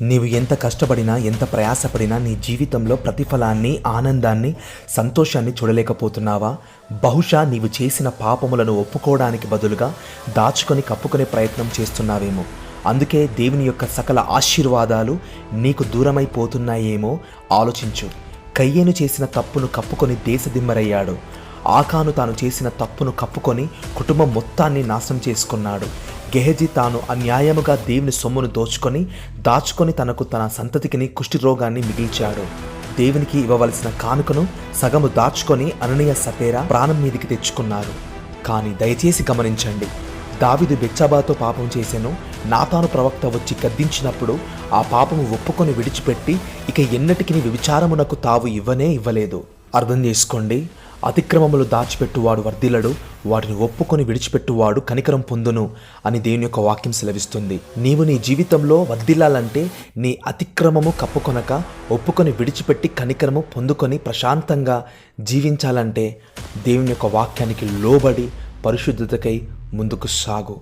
నీవు ఎంత కష్టపడినా ఎంత ప్రయాసపడినా నీ జీవితంలో ప్రతిఫలాన్ని, ఆనందాన్ని, సంతోషాన్ని చూడలేకపోతున్నావా? బహుశా నీవు చేసిన పాపములను ఒప్పుకోవడానికి బదులుగా దాచుకొని కప్పుకునే ప్రయత్నం చేస్తున్నావేమో. అందుకే దేవుని యొక్క సకల ఆశీర్వాదాలు నీకు దూరమైపోతున్నాయేమో ఆలోచించు. కయ్యేను చేసిన తప్పును కప్పుకొని దేశదిమ్మరయ్యాడు. ఆకాను తాను చేసిన తప్పును కప్పుకొని కుటుంబం మొత్తాన్ని నాశనం చేసుకున్నాడు. గెహజీ తాను అన్యాయముగా దేవుని సొమ్మును దాచుకొని తనకు తన సంతతికిని కుష్ఠిరోగాన్ని మిగిల్చాడు. దేవునికి ఇవ్వవలసిన కానుకను సగము దాచుకొని అననీయ సపేరా ప్రాణం మీదికి తెచ్చుకున్నారు. కానీ దయచేసి గమనించండి, దావీదు బెత్షెబాతో పాపం చేసెను. నాతాను ప్రవక్త వచ్చి గద్దించినప్పుడు ఆ పాపము ఒప్పుకొని విడిచిపెట్టి ఇక ఎన్నటికి వ్యభిచారమునకు తావు ఇవ్వలేదు. అర్థం చేసుకోండి, అతిక్రమములు దాచిపెట్టువాడు వర్ధిల్లడు, వాటిని ఒప్పుకొని విడిచిపెట్టువాడు కనికరం పొందును అని దేవుని యొక్క వాక్యం సెలవిస్తుంది. నీవు నీ జీవితంలో వర్ధిల్లాలంటే నీ అతిక్రమము కప్పుకొనక ఒప్పుకొని విడిచిపెట్టి కనికరము పొందుకొని ప్రశాంతంగా జీవించాలంటే దేవుని యొక్క వాక్యానికి లోబడి పరిశుద్ధతకై ముందుకు సాగు.